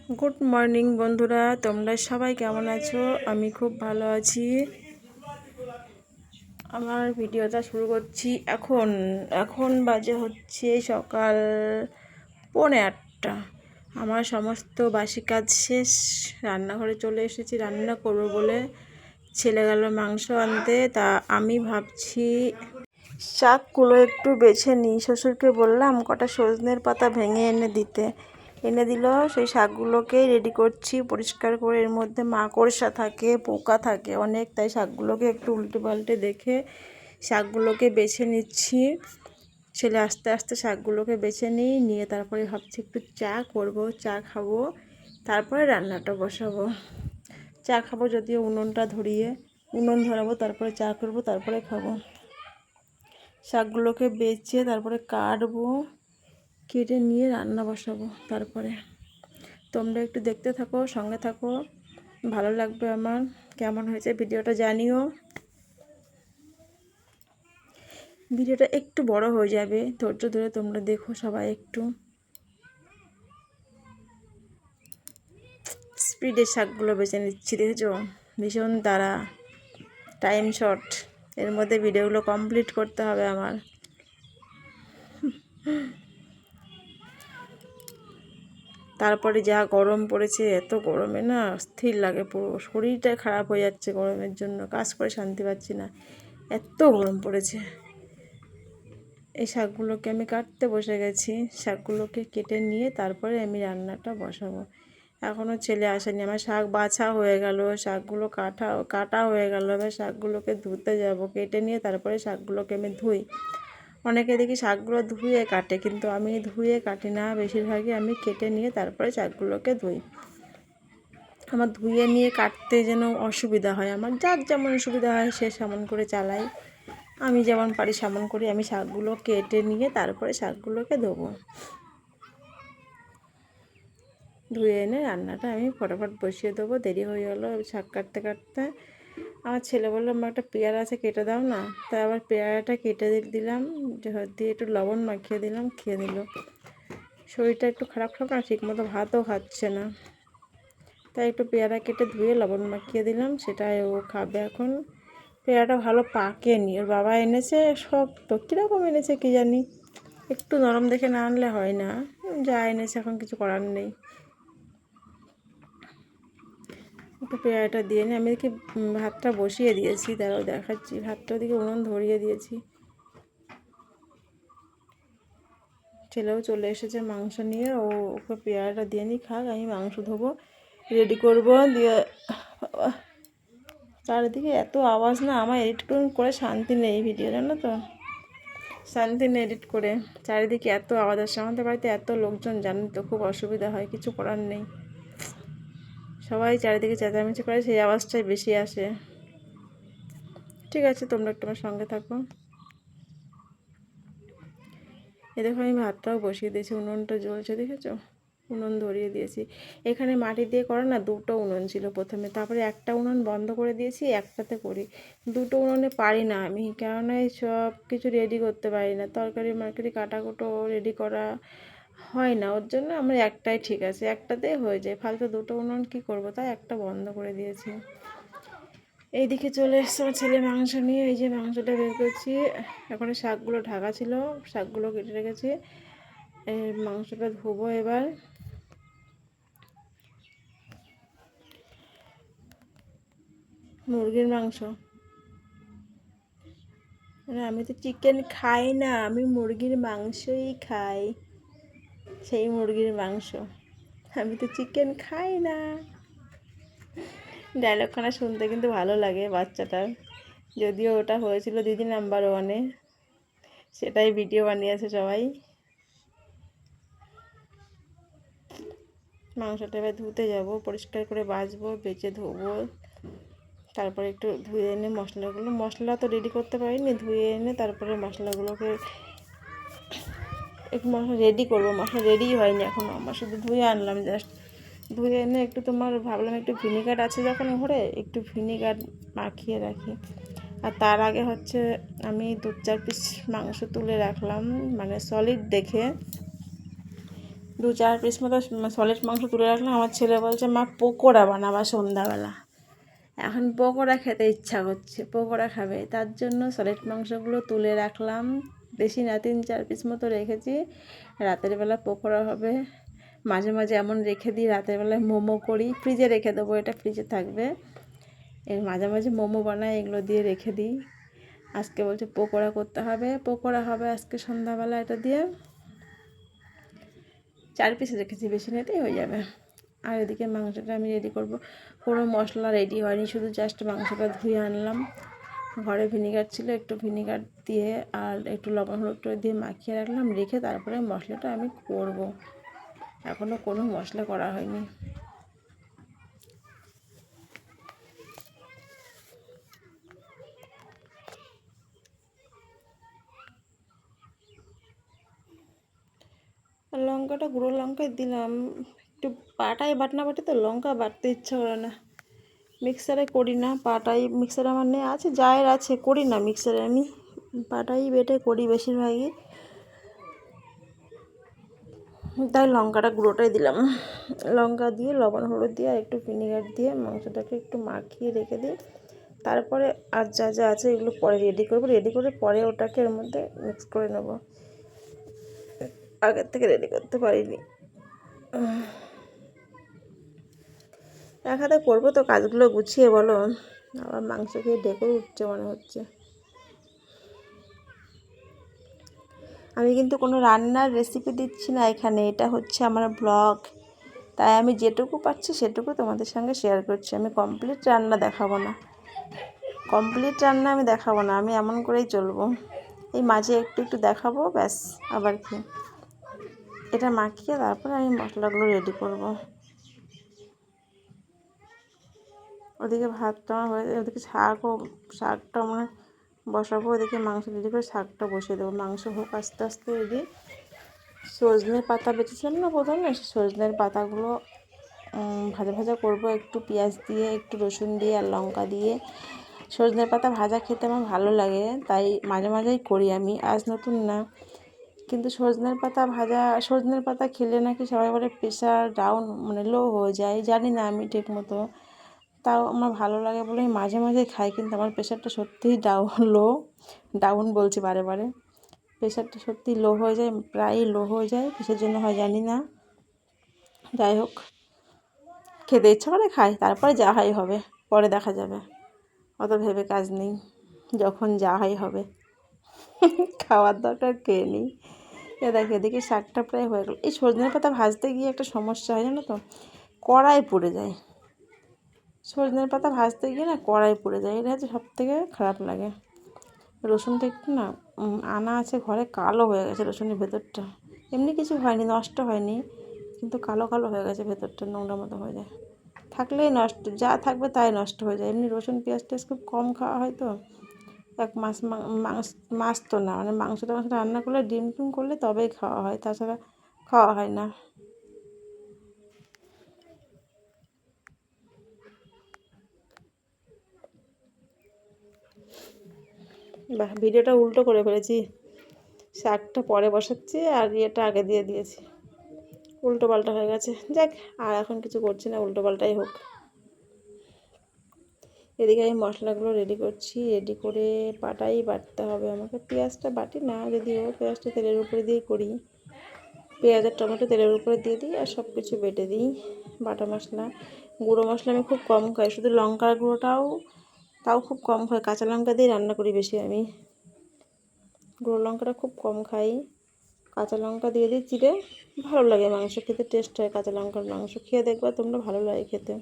Good morning বন্ধুরা, তোমরা সবাই কেমন আছো? আমি খুব ভালো আছি। আমার ভিডিওটা শুরু করছি এখন। এখন বাজে হচ্ছে সকাল 8:45। আমার সমস্ত বাসি কাজ শেষ, রান্নাঘরে চলে এসেছি। রান্না করব বলে ছেলে গেল মাংস আনতে। তা আমি ভাবছি শাকগুলো একটু বেছে নিই। শ্বশুরকে বললাম কটা সজনের পাতা ভেঙে এনে দিল। সেই শাকগুলোকেই রেডি করছি পরিষ্কার করে। এর মধ্যে মাকড়সা থাকে, পোকা থাকে অনেক, তাই শাকগুলোকে একটু উল্টে পাল্টে দেখে শাকগুলোকে বেছে নিচ্ছি। ছেলে আস্তে আস্তে শাকগুলোকে বেছে নিয়ে তারপরে ভাবছি একটু চা করব, চা খাবো, তারপরে রান্নাটা বসাবো। চা খাবো যদিও উনুন ধরাবো, তারপরে চা করব, তারপরে খাবো। শাকগুলোকে বেছে তারপরে কাটবো, কেটে নিয়ে রান্না বসাবো। তারপরে তোমরা একটু দেখতে থাকো, সঙ্গে থাকো, ভালো লাগবে আমার। কেমন হয়েছে ভিডিওটা জানিও। ভিডিওটা একটু বড় হয়ে যাবে, ধৈর্য ধরে তোমরা দেখো সবাই। একটু স্পিডে শাকগুলো বেছে নিচ্ছি, দেখেছো? ভীষণ তাড়া, টাইম শর্ট, এর মধ্যে ভিডিওগুলো কমপ্লিট করতে হবে আমার। তারপরে যা গরম পড়েছে, এত গরমে না স্থির লাগে, পুরো শরীরটা খারাপ হয়ে যাচ্ছে গরমের জন্য। কাজ করে শান্তি পাচ্ছি না, এত গরম পড়েছে। এই শাকগুলোকে আমি কাটতে বসে গেছি। শাকগুলোকে কেটে নিয়ে তারপরে আমি রান্নাটা বসাবো। এখনও ছেলে আসেনি। আমার শাক বাছা হয়ে গেল, শাকগুলো কাটা হয়ে গেল। এবার শাকগুলোকে ধুতে যাব। কেটে নিয়ে তারপরে শাকগুলোকে আমি ধুই। অনেকে দেখি শাকগুলো ধুয়ে কাটে, কিন্তু আমি ধুয়ে কাটি না। বেশিরভাগই আমি কেটে নিয়ে তারপরে শাকগুলোকে ধুই। আমার ধুয়ে নিয়ে কাটতে যেন অসুবিধা হয়। আমার যার যেমন সুবিধা হয় সে সেমন করে চালাই। আমি যেমন পারি সেমন করি। আমি শাকগুলো কেটে নিয়ে তারপরে শাকগুলোকে ধোবো। ধুয়ে এনে রান্নাটা আমি ফটাফট বসিয়ে দেবো। দেরি হয়ে গেলো শাক কাটতে কাটতে। আমার ছেলে বললো, আমার একটা পেয়ারা আছে, কেটে দাও না। তাই আবার পেয়ারাটা কেটে দিলাম, দিয়ে একটু লবণ মাখিয়ে দিলাম, খেয়ে দিল। শরীরটা একটু খারাপ খারাপ না, ঠিকমতো ভাতও খাচ্ছে না, তাই একটু পেয়ারা কেটে ধুয়ে লবণ মাখিয়ে দিলাম, সেটাই ও খাবে এখন। পেয়ারাটা ভালো পাকেনি, ওর বাবা এনেছে শক্ত, কীরকম এনেছে কী জানি, একটু নরম দেখে না আনলে হয় না। যা এনেছে এখন কিছু করার নেই। একটু পেয়ারাটা দিয়ে নিই। আমি দেখি ভাতটা বসিয়ে দিয়েছি, তারাও দেখাচ্ছি। ভাতটা দিকে উনুন ধরিয়ে দিয়েছি। ছেলেও চলে এসেছে মাংস নিয়ে, ওকে পেয়ারাটা দিয়ে নিই, খাক, আমি মাংস ধোবো, রেডি করবো। দিয়ে চারিদিকে এত আওয়াজ না, আমার এডিট করে শান্তি নেই ভিডিও, জানো তো, শান্তি নেই এডিট করে। চারিদিকে এত আওয়াজ আসে। আমাদের বাড়িতে এত লোকজন, জানেন তো, খুব অসুবিধা হয়, কিছু করার নেই। সবাই চারিদিকে চেঁচামেচি করে, সেই আওয়াজটাই বেশি আসে। ঠিক আছে, তোমরা একটু আমার সঙ্গে থাকো। এ দেখো, আমি ভাতটাও বসিয়ে দিয়েছি, উনুনটা জ্বলছে, দেখেছো? উনুন ধরিয়ে দিয়েছি। এখানে মাটি দিয়ে করা না, দুটো উনুন ছিল প্রথমে, তারপরে একটা উনুন বন্ধ করে দিয়েছি, একটাতে করি। দুটো উনুনে পারি না আমি, কেননা এই সব কিছু রেডি করতে পারি না। তরকারি মারকারি কাটাকুটো রেডি করা হয় না, ওর জন্য আমার একটাই ঠিক আছে, একটাতেই হয়ে যায়। ফালতু দুটো উনুন কী করবো, তাই একটা বন্ধ করে দিয়েছি। এইদিকে চলে এসছে আমার ছেলে মাংস নিয়ে। এই যে মাংসটা বের করছি। এখন শাকগুলো ঢাকা ছিল, শাকগুলো কেটে রেখেছি। মাংসটা ধোবো এবার। মুরগির মাংস, মানে আমি তো চিকেন খাই না, আমি মুরগির মাংসই খাই। সেই মুরগির মাংস, আমি তো চিকেন খাই না। ডায়লগখানা শুনতে কিন্তু ভালো লাগে বাচ্চাটার। যদিও ওটা হয়েছিল দিদি নাম্বার 1-এ, সেটাই ভিডিও বানিয়েছে সবাই। মাংসটা এবার ধুতে যাব, পরিষ্কার করে বাছবো, বেছে ধোবো, তারপরে একটু ধুয়ে এনে মশলা তো রেডি করতে পারিনি, ধুয়ে এনে তারপরে মশলাগুলোকে একটু মশলা রেডি করবো। মশলা রেডিই হয়নি এখনও, আমার শুধু ধুয়ে আনলাম জাস্ট। ধুয়ে এনে একটু ভাবলাম একটু ভিনিগার আছে যখন ঘরে, একটু ভিনিগার মাখিয়ে রাখি। আর তার আগে হচ্ছে আমি 2-4 পিস মাংস তুলে রাখলাম, মানে সলিড দেখে। 2-4 পিস মতো সলিড মাংস তুলে রাখলাম। আমার ছেলে বলছে মা পকোড়া বানাবা সন্ধ্যাবেলা। এখন পকোড়া খেতে ইচ্ছা করছে, পকোড়া খাবে, তার জন্য সলিড মাংসগুলো তুলে রাখলাম। বেশি না, 3-4 পিস মতো রেখেছি। রাতের বেলা পকোড়া হবে। মাঝে মাঝে এমন রেখে দিই, রাতের বেলায় মোমো করি, ফ্রিজে রেখে দেবো, এটা ফ্রিজে থাকবে। এর মাঝে মাঝে মোমো বানাই, এগুলো দিয়ে রেখে দিই। আজকে বলছে পকোড়া করতে হবে, পকোড়া হবে আজকে সন্ধ্যাবেলা। এটা দিয়ে 4 পিস রেখেছি, বেশি নিতেই হয়ে যাবে। আর এদিকে মাংসটা আমি রেডি করব। কোনো মশলা রেডি হয়নি, শুধু জাস্ট মাংসটা ধুয়ে আনলাম। ঘরে ভিনিগার ছিল, একটু ভিনিগার দিয়ে আর একটু লবণ হলুদ দিয়ে মাখিয়ে রাখলাম, রেখে তারপরে মশলাটা আমি করব। এখনও কোনো মশলা করা হয়নি। লঙ্কাটা গুঁড়ো লঙ্কায় দিলাম, একটু পাটায় বাটনা বাটি তো লঙ্কা বাটতে ইচ্ছা করে না, মিক্সারে করি না। পাটাই মিক্সার আমার নেই, আছে জায়ের আছে, করি না মিক্সারে, আমি পাটাই বেটে করি বেশিরভাগই। তাই লঙ্কাটা গুঁড়োটাই দিলাম। লঙ্কা দিয়ে লবণ হলুদ দিয়ে আর একটু ভিনিগার দিয়ে মাংসটাকে একটু মাখিয়ে রেখে দিই। তারপরে আর যা যা আছে এগুলো পরে রেডি করব, রেডি করে পরে ওটাকে এর মধ্যে মিক্স করে নেব। আগের থেকে রেডি করতে পারিনি। এক হাতে করবো তো কাজগুলো গুছিয়ে, বলো, আবার মাংস খেয়ে ডেকে উঠছে মনে হচ্ছে। আমি কিন্তু কোনো রান্নার রেসিপি দিচ্ছি না এখানে, এটা হচ্ছে আমার ব্লগ, তাই আমি যেটুকু পাচ্ছি সেটুকু তোমাদের সঙ্গে শেয়ার করছি। আমি কমপ্লিট রান্না দেখাবো না, কমপ্লিট রান্না আমি দেখাবো না, আমি এমন করেই চলবো। এই মাঝে একটু একটু দেখাবো, ব্যাস। আবার কি, এটা মাখিয়ে তারপরে আমি মশলাগুলো রেডি করব। ওদিকে ভাতটা আমার হয়ে যায়, ওদিকে শাকটা আমার বসাবো, ওদিকে মাংস রেডি করে শাকটা বসিয়ে দেবো। মাংস হোক আস্তে আস্তে। রেডি। সজনের পাতা বেঁচেছিলাম না প্রথমে, সজনের পাতাগুলো ভাজা ভাজা করবো, একটু পেঁয়াজ দিয়ে, একটু রসুন দিয়ে আর লঙ্কা দিয়ে। সজনের পাতা ভাজা খেতে আমার ভালো লাগে, তাই মাঝে মাঝেই করি আমি, আজ নতুন না। কিন্তু সজনের পাতা ভাজা, সজনের পাতা খেলে নাকি সবাই বলে প্রেশার ডাউন, মানে লো হয়ে যায়, জানি না আমি ঠিক মতো। তাও আমার ভালো লাগে বলে আমি মাঝে মাঝে খাই, কিন্তু আমার প্রেশারটা সত্যিই ডাউন বলছি বারে বারে। প্রেশারটা সত্যি লো হয়ে যায়, প্রায়ই লো হয়ে যায়, কিসের জন্য হয় জানি না। যাই হোক, খেতে ইচ্ছা করে খাই, তারপরে যা হয় হবে, পরে দেখা যাবে, অত ভেবে কাজ নেই, যখন যা হয় হবে। খাওয়ার দরকার খেয়ে নিই। দেখো এদিকে শাকটা প্রায় হয়ে গেল। এই সজনের পাতা ভাজতে গিয়ে একটা সমস্যা হয় জানো তো, কড়াই পুড়ে যায়। সজনের পাতা ভাজতে গিয়ে না কড়াই পুড়ে যায়, এটা হচ্ছে সবথেকে খারাপ লাগে। রসুনটা একটু না আনা আছে ঘরে, কালো হয়ে গেছে রসুনের ভেতরটা। এমনি কিছু হয়নি, নষ্ট হয়নি, কিন্তু কালো কালো হয়ে গেছে ভেতরটা, নোংরা মতো হয়ে যায়। থাকলেই নষ্ট, যা থাকবে তাই নষ্ট হয়ে যায়। এমনি রসুন পেঁয়াজ টেয়াজ খুব কম খাওয়া হয় তো, এক মাছ মাছ তো না, মানে মাংসটা রান্না করলে, ডিম টিম করলে তবেই খাওয়া হয়, তাছাড়া খাওয়া হয় না। বাহ, ভিডিওটা উল্টো করে ফেলেছি, শাকটা পরে বসাচ্ছি আর ইয়েটা আগে দিয়ে দিয়েছি, উল্টো পাল্টা হয়ে গেছে। যাক, আর এখন কিছু করছি না, উল্টো পাল্টাই হোক। এদিকে আমি মশলাগুলো রেডি করছি, রেডি করে পাটাই বাটতে হবে আমাকে। পেঁয়াজটা বাটি না, যদিও পেঁয়াজটা তেলের উপরে দিয়েই করি, পেঁয়াজ আর টমেটো তেলের উপরে দিয়ে দিই আর সব কিছু বেটে দিই। বাটা মশলা, গুঁড়ো মশলা আমি খুব কম খাই, শুধু লঙ্কার গুঁড়োটাও তাও খুব কম খাই, কাঁচা লঙ্কা দিয়ে রান্না করি বেশি আমি, গুঁড়ো লঙ্কাটা খুব কম খাই। কাঁচা লঙ্কা দিয়ে দিই চিড়ে, ভালো লাগে মাংস খেতে, টেস্ট হয় কাঁচা লঙ্কার মাংস, খেয়ে দেখবা তোমরা, ভালো লাগে খেতে,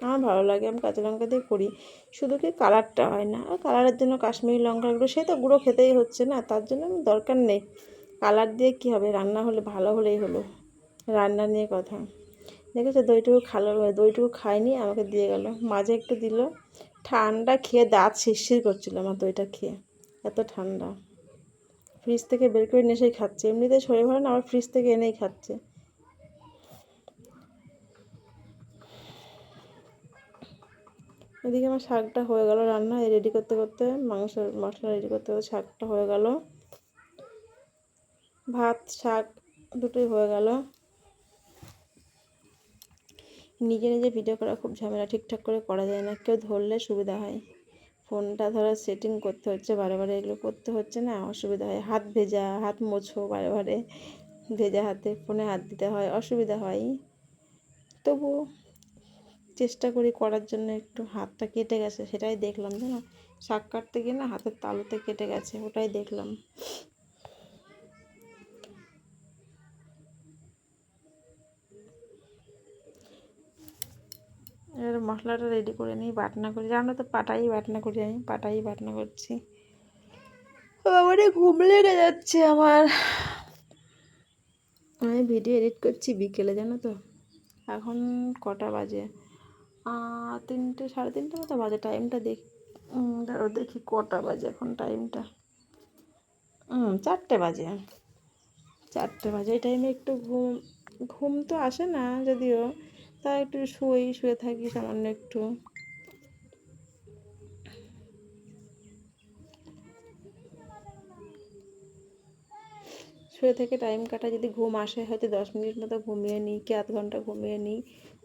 আমার ভালো লাগে, আমি কাঁচা লঙ্কা দিয়ে করি। শুধু কি কালারটা হয় না, আর কালারের জন্য কাশ্মীরি লঙ্কার গুঁড়ো, সে তো গুঁড়ো খেতেই হচ্ছে না, তার জন্য আমি দরকার নেই, কালার দিয়ে কী হবে, রান্না হলে ভালো হলেই হলো, রান্না নিয়ে কথা। দেখেছো দইটুকু দইটুকু খাইনি, আমাকে দিয়ে গেল, মাঝে একটু দিল, ঠান্ডা খেয়ে দাঁত শিরশির করছিল আমার দইটা খেয়ে, এত ঠান্ডা। ফ্রিজ থেকে বের করে নিয়ে এসেই খাচ্ছে, এমনিতে শরীর ভালো না, আবার ফ্রিজ থেকে এনেই খাচ্ছে। এদিকে আমার শাকটা হয়ে গেল রান্না, রেডি করতে করতে, মাংসের মশলা রেডি করতে করতে শাকটা হয়ে গেল। ভাত শাক দুটোই হয়ে গেল। নিজে নিজে ভিডিও করা খুব ঝামেলা, ঠিকঠাক করে করা যায় না, কেউ ধরলে সুবিধা হয়। ফোনটা ধরো সেটিং করতে হচ্ছে, বারে বারে এগুলো করতে হচ্ছে না, অসুবিধা হয়। হাত ভেজা, হাত মোছো বারে বারে, ভেজা হাতে ফোনে হাত দিতে হয়, অসুবিধা হয়। তবুও চেষ্টা করি করার জন্য। একটু হাতটা কেটে গেছে, সেটাই দেখলাম, জানো, শাক কাটতে গিয়ে না হাতের তালুতে কেটে গেছে, ওটাই দেখলাম। এবার মশলাটা রেডি করে নিই, বাটনা করি, জানো তো পাটাই বাটনা করি, আমি পাটাই বাটনা করছি। আমারে ঘুম লেগে যাচ্ছে আমার। আমি ভিডিও এডিট করছি বিকেলে, জানো তো। এখন কটা বাজে? 3টে, 3:30 মতো বাজে। টাইমটা দেখি, ধরো দেখি কটা বাজে এখন টাইমটা। 4টে বাজে। 4টে বাজে। এই টাইমে একটু ঘুম, ঘুম তো আসে না যদিও, তা একটু শুয়ে থাকি সামান্য একটু। শুয়ে থেকে টাইম কাটা, যদি ঘুম আসে হয়তো 10 মিনিট মতো ঘুমিয়ে নিই, কি আধ ঘন্টা ঘুমিয়ে নিই।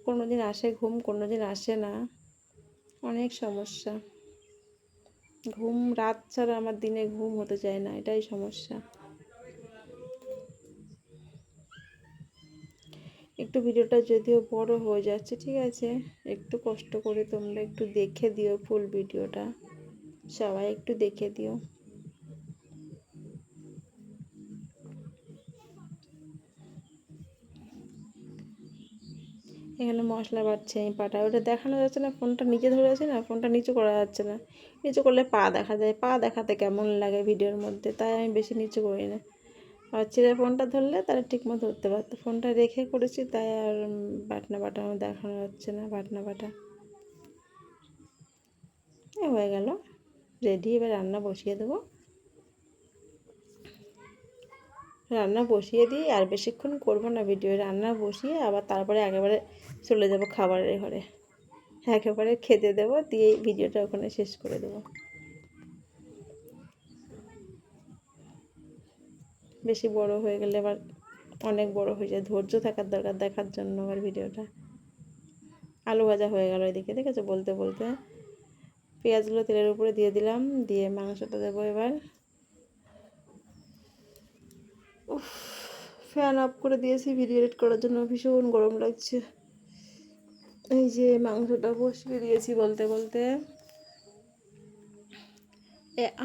কোনো দিন আসে ঘুম, কোনো দিন আসে না, অনেক সমস্যা। ঘুম রাত ছাড়া আমার দিনে ঘুম হতে চায় না, এটাই সমস্যা। একটু ভিডিওটা যদিও বড় হয়ে যাচ্ছে, ঠিক আছে, একটু কষ্ট করে তোমরা একটু দেখে দিও ফুল ভিডিওটা, সবাই একটু দেখে দিও। এখানে মশলা বাটছে, আমি পাটা, ওটা দেখানো যাচ্ছে না, ফোনটা নিচে ধরে আছে না, ফোনটা নিচু করা যাচ্ছে না। নিচু করলে পা দেখা যায়, পা দেখাতে কেমন লাগে ভিডিওর মধ্যে, তাই আমি বেশি নিচু করি না। আর ছেলে ফোনটা ধরলে তারা ঠিক মতো ধরতে পারতো, ফোনটা রেখে করেছি, তাই আর বাটনা বাটা আমার দেখানো যাচ্ছে না, বাটনা বাটা। হয়ে গেল রেডি, এবার রান্না বসিয়ে দেবো। রান্না বসিয়ে দিই, আর বেশিক্ষণ করবো না ভিডিও, রান্না বসিয়ে আবার তারপরে একেবারে চলে যাব খাবারের ঘরে, একেবারে খেতে দেবো, দিয়ে ভিডিওটা ওখানে শেষ করে দেবো। বেশি বড় হয়ে গেলে আবার অনেক বড় হয়ে যায়, ধৈর্য থাকার দরকার দেখার জন্য আবার ভিডিওটা। আলু ভাজা হয়ে গেল এদিকে, দেখেছো, বলতে বলতে। পেঁয়াজগুলো তেলের উপরে দিয়ে দিলাম, দিয়ে মাংসটা দেবো এবার। ফ্যান অফ করে দিয়েছি ভিডিও এডিট করার জন্য, ভীষণ গরম লাগছে। এই যে মাংসটা বসিয়ে দিয়েছি বলতে বলতে।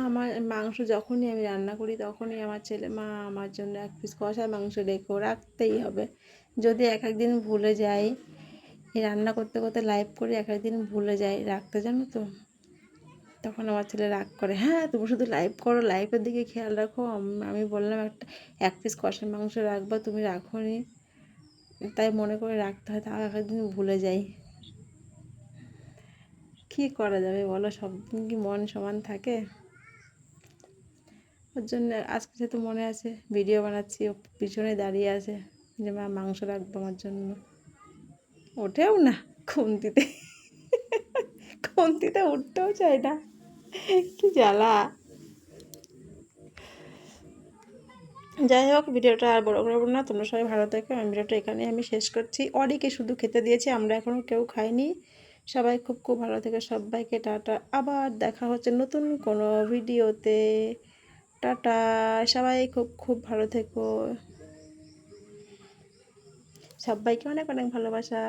আমার মাংস যখনই আমি রান্না করি, তখনই আমার ছেলে, মা আমার জন্য 1 পিস কষা মাংস রেখো, রাখতেই হবে। যদি এক একদিন ভুলে যাই, এই রান্না করতে করতে লাইভ করি, এক একদিন ভুলে যাই রাখতে, জানো তো, তখন আমার ছেলে রাগ করে, হ্যাঁ তুমি শুধু লাইভ করো, লাইভের দিকে খেয়াল রাখো। আমি বললাম 1 পিস কষা মাংস রাখবা, তুমি রাখো নি, তাই মনে করে রাখতে হয়, তাও এক একদিন ভুলে যাই। কী করা যাবে বলো, সব দিন কি মন সমান থাকে? ওর জন্য আজকে যেহেতু মনে আছে, ভিডিও বানাচ্ছি, ও পিছনে দাঁড়িয়ে আছে যে মা মাংস রাখবো আমার জন্য। ওঠেও না খুন্তিতে, খুন্তিতে উঠতেও চায় না, কি জ্বালা। যাই হোক, ভিডিওটা আর বড় করবো না, তোমরা সবাই ভালো থেকো। আমি ভিডিওটা এখানে আমি শেষ করছি। অডিকে শুধু খেতে দিয়েছি, আমরা এখনও কেউ খাইনি। সবাই খুব খুব ভালো থেকো, সবাইকে টাটা, আবার দেখা হচ্ছে নতুন কোনো ভিডিওতে। টাটা, সবাই খুব খুব ভালো থেকো, সবাইকে অনেক অনেক ভালোবাসা।